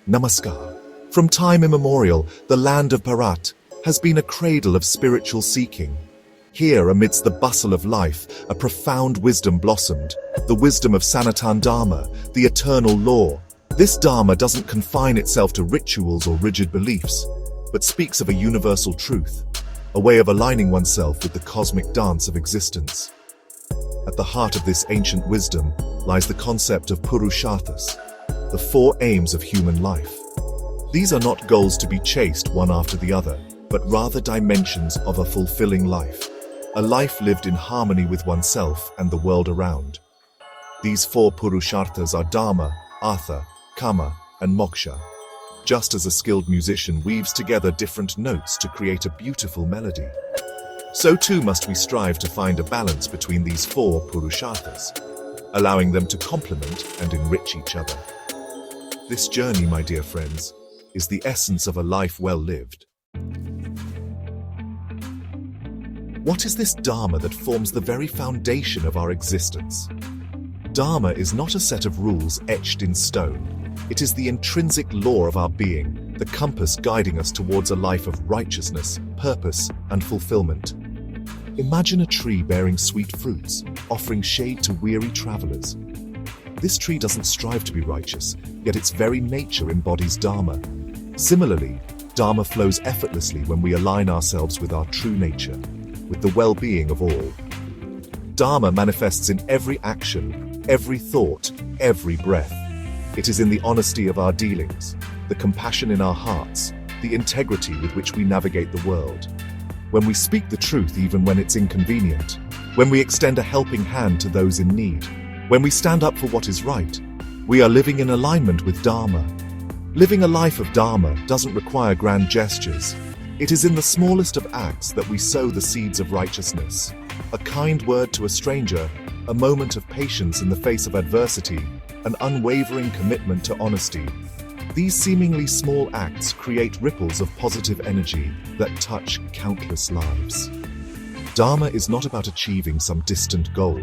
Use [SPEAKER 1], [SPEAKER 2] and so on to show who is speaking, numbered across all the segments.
[SPEAKER 1] Namaskar. From time immemorial, the land of Bharat has been a cradle of spiritual seeking. Here, amidst the bustle of life, a profound wisdom blossomed, the wisdom of Sanatan Dharma, the eternal law. This Dharma doesn't confine itself to rituals or rigid beliefs, but speaks of a universal truth, a way of aligning oneself with the cosmic dance of existence. At the heart of this ancient wisdom lies the concept of Purusharthas, the four aims of human life. These are not goals to be chased one after the other, but rather dimensions of a fulfilling life, a life lived in harmony with oneself and the world around. These four Purusharthas are Dharma, Artha, Kama, and Moksha. Just as a skilled musician weaves together different notes to create a beautiful melody, so too must we strive to find a balance between these four Purusharthas, allowing them to complement and enrich each other. This journey, my dear friends, is the essence of a life well lived. What is this Dharma that forms the very foundation of our existence? Dharma is not a set of rules etched in stone. It is the intrinsic law of our being, the compass guiding us towards a life of righteousness, purpose, and fulfillment. Imagine a tree bearing sweet fruits, offering shade to weary travelers. This tree doesn't strive to be righteous, yet its very nature embodies Dharma. Similarly, Dharma flows effortlessly when we align ourselves with our true nature, with the well-being of all. Dharma manifests in every action, every thought, every breath. It is in the honesty of our dealings, the compassion in our hearts, the integrity with which we navigate the world. When we speak the truth even when it's inconvenient, when we extend a helping hand to those in need, when we stand up for what is right, we are living in alignment with Dharma. Living a life of Dharma doesn't require grand gestures. It is in the smallest of acts that we sow the seeds of righteousness. A kind word to a stranger, a moment of patience in the face of adversity, an unwavering commitment to honesty. These seemingly small acts create ripples of positive energy that touch countless lives. Dharma is not about achieving some distant goal.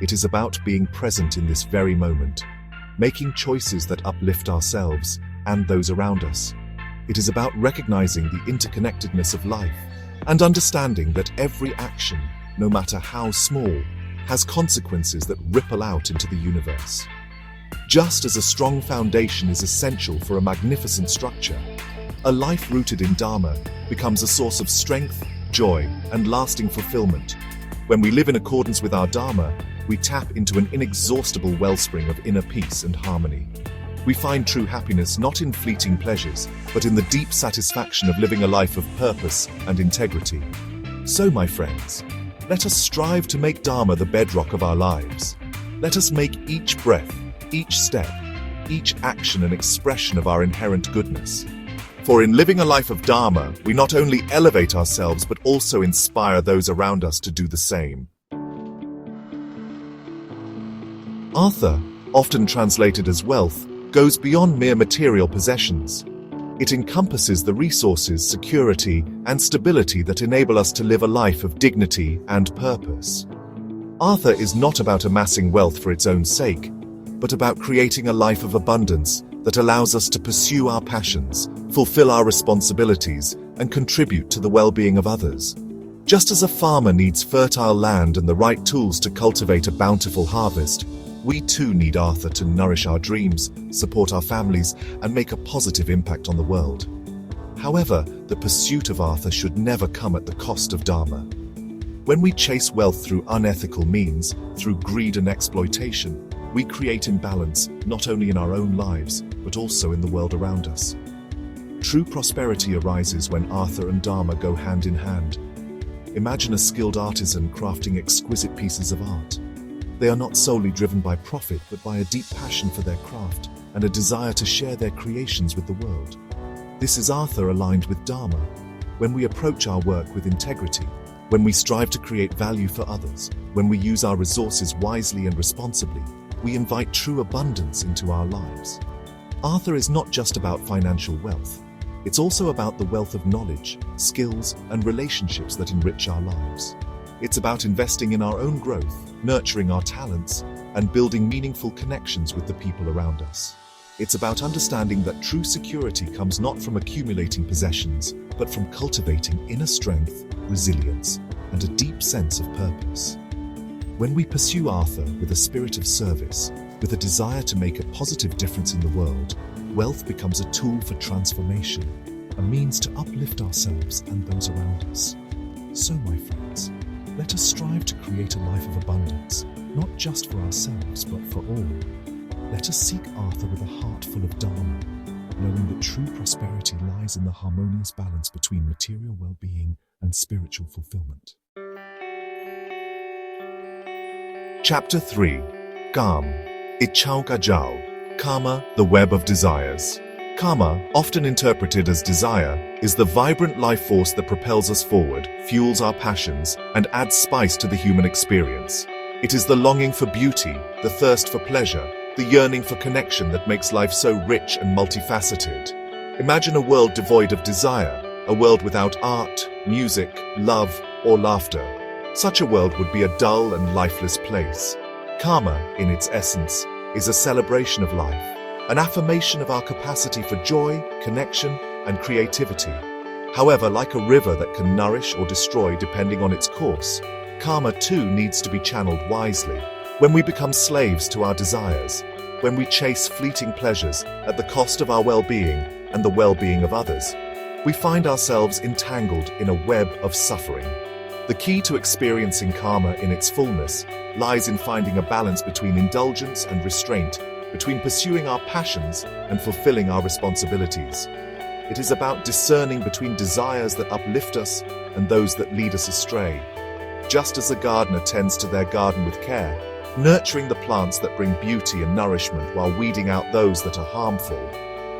[SPEAKER 1] It is about being present in this very moment, making choices that uplift ourselves and those around us. It is about recognizing the interconnectedness of life and understanding that every action, no matter how small, has consequences that ripple out into the universe. Just as a strong foundation is essential for a magnificent structure, a life rooted in Dharma becomes a source of strength, joy, and lasting fulfillment. When we live in accordance with our Dharma, we tap into an inexhaustible wellspring of inner peace and harmony. We find true happiness not in fleeting pleasures, but in the deep satisfaction of living a life of purpose and integrity. So, my friends, let us strive to make Dharma the bedrock of our lives. Let us make each breath, each step, each action an expression of our inherent goodness. For in living a life of Dharma, we not only elevate ourselves but also inspire those around us to do the same. Artha, often translated as wealth, goes beyond mere material possessions. It encompasses the resources, security, and stability that enable us to live a life of dignity and purpose. Artha is not about amassing wealth for its own sake, but about creating a life of abundance that allows us to pursue our passions, fulfill our responsibilities, and contribute to the well-being of others. Just as a farmer needs fertile land and the right tools to cultivate a bountiful harvest, we too need Artha to nourish our dreams, support our families, and make a positive impact on the world. However, the pursuit of Artha should never come at the cost of Dharma. When we chase wealth through unethical means, through greed and exploitation, we create imbalance not only in our own lives, but also in the world around us. True prosperity arises when Artha and Dharma go hand in hand. Imagine a skilled artisan crafting exquisite pieces of art. They are not solely driven by profit, but by a deep passion for their craft and a desire to share their creations with the world. This is Artha aligned with Dharma. When we approach our work with integrity, when we strive to create value for others, when we use our resources wisely and responsibly, we invite true abundance into our lives. Artha is not just about financial wealth. It's also about the wealth of knowledge, skills, and relationships that enrich our lives. It's about investing in our own growth, nurturing our talents, and building meaningful connections with the people around us. It's about understanding that true security comes not from accumulating possessions, but from cultivating inner strength, resilience, and a deep sense of purpose. When we pursue Arthur with a spirit of service, with a desire to make a positive difference in the world, wealth becomes a tool for transformation, a means to uplift ourselves and those around us. So, my friends, let us strive to create a life of abundance, not just for ourselves, but for all. Let us seek Arthur with a heart full of Dharma, knowing that true prosperity lies in the harmonious balance between material well-being and spiritual fulfillment. Chapter 3. Kam, Ichhao Ka Jal, Kama, the Web of Desires. Kama, often interpreted as desire, is the vibrant life force that propels us forward, fuels our passions, and adds spice to the human experience. It is the longing for beauty, the thirst for pleasure, the yearning for connection that makes life so rich and multifaceted. Imagine a world devoid of desire, a world without art, music, love, or laughter. Such a world would be a dull and lifeless place. Karma, in its essence, is a celebration of life, an affirmation of our capacity for joy, connection, and creativity. However, like a river that can nourish or destroy depending on its course, karma too needs to be channeled wisely. When we become slaves to our desires, when we chase fleeting pleasures at the cost of our well-being and the well-being of others, we find ourselves entangled in a web of suffering. The key to experiencing karma in its fullness lies in finding a balance between indulgence and restraint, between pursuing our passions and fulfilling our responsibilities. It is about discerning between desires that uplift us and those that lead us astray. Just as a gardener tends to their garden with care, nurturing the plants that bring beauty and nourishment while weeding out those that are harmful,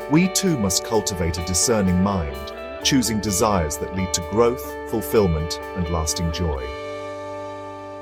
[SPEAKER 1] we too must cultivate a discerning mind, choosing desires that lead to growth, fulfillment, and lasting joy.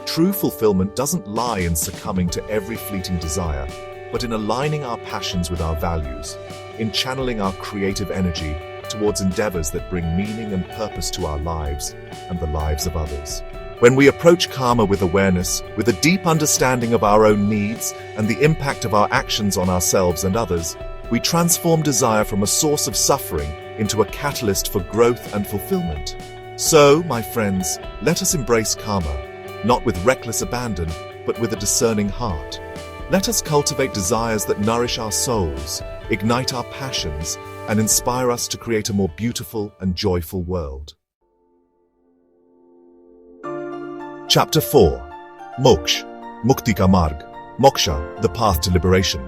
[SPEAKER 1] True fulfillment doesn't lie in succumbing to every fleeting desire, but in aligning our passions with our values, in channeling our creative energy towards endeavors that bring meaning and purpose to our lives and the lives of others. When we approach karma with awareness, with a deep understanding of our own needs and the impact of our actions on ourselves and others, we transform desire from a source of suffering into a catalyst for growth and fulfillment. So, my friends, let us embrace karma, not with reckless abandon, but with a discerning heart. Let us cultivate desires that nourish our souls, ignite our passions, and inspire us to create a more beautiful and joyful world. Chapter 4. Moksha, Mukti Ka Marg, Moksha, the path to liberation.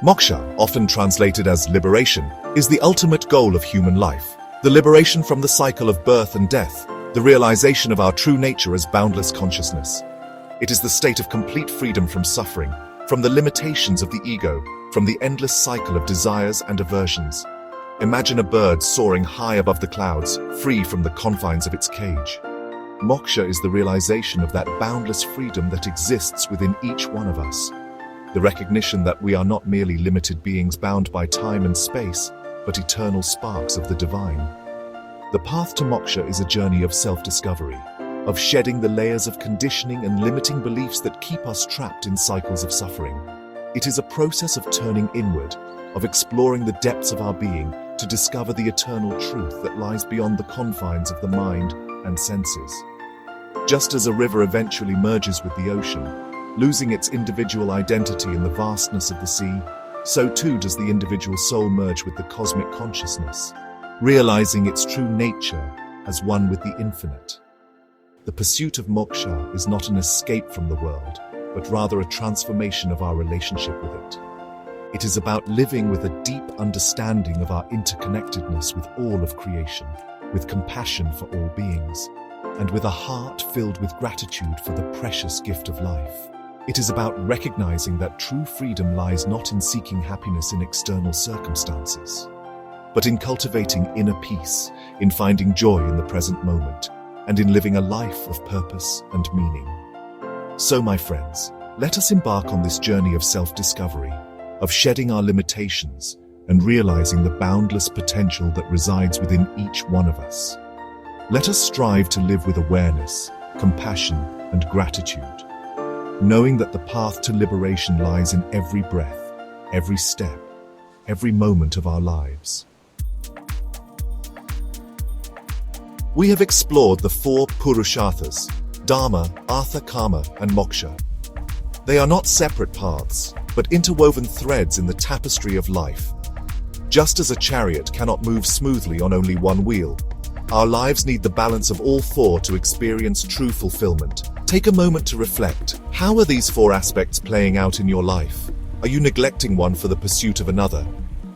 [SPEAKER 1] Moksha, often translated as liberation, is the ultimate goal of human life, the liberation from the cycle of birth and death, the realization of our true nature as boundless consciousness. It is the state of complete freedom from suffering, from the limitations of the ego, from the endless cycle of desires and aversions. Imagine a bird soaring high above the clouds, free from the confines of its cage. Moksha is the realization of that boundless freedom that exists within each one of us. The recognition that we are not merely limited beings bound by time and space, but eternal sparks of the divine. The path to moksha is a journey of self-discovery, of shedding the layers of conditioning and limiting beliefs that keep us trapped in cycles of suffering. It is a process of turning inward, of exploring the depths of our being to discover the eternal truth that lies beyond the confines of the mind and senses. Just as a river eventually merges with the ocean, losing its individual identity in the vastness of the sea, so too does the individual soul merge with the cosmic consciousness, realizing its true nature as one with the infinite. The pursuit of moksha is not an escape from the world, but rather a transformation of our relationship with it. It is about living with a deep understanding of our interconnectedness with all of creation, with compassion for all beings, and with a heart filled with gratitude for the precious gift of life. It is about recognizing that true freedom lies not in seeking happiness in external circumstances, but in cultivating inner peace, in finding joy in the present moment, and in living a life of purpose and meaning. So, my friends, let us embark on this journey of self-discovery, of shedding our limitations and realizing the boundless potential that resides within each one of us. Let us strive to live with awareness, compassion, and gratitude, knowing that the path to liberation lies in every breath, every step, every moment of our lives. We have explored the four Purusharthas: Dharma, Artha, Kama, and Moksha. They are not separate paths, but interwoven threads in the tapestry of life. Just as a chariot cannot move smoothly on only one wheel, our lives need the balance of all four to experience true fulfillment. Take a moment to reflect. How are these four aspects playing out in your life? Are you neglecting one for the pursuit of another?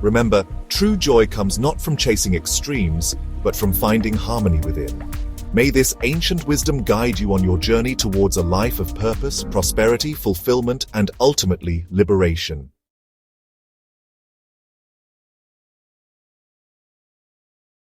[SPEAKER 1] Remember, true joy comes not from chasing extremes, but from finding harmony within. May this ancient wisdom guide you on your journey towards a life of purpose, prosperity, fulfillment, and ultimately liberation.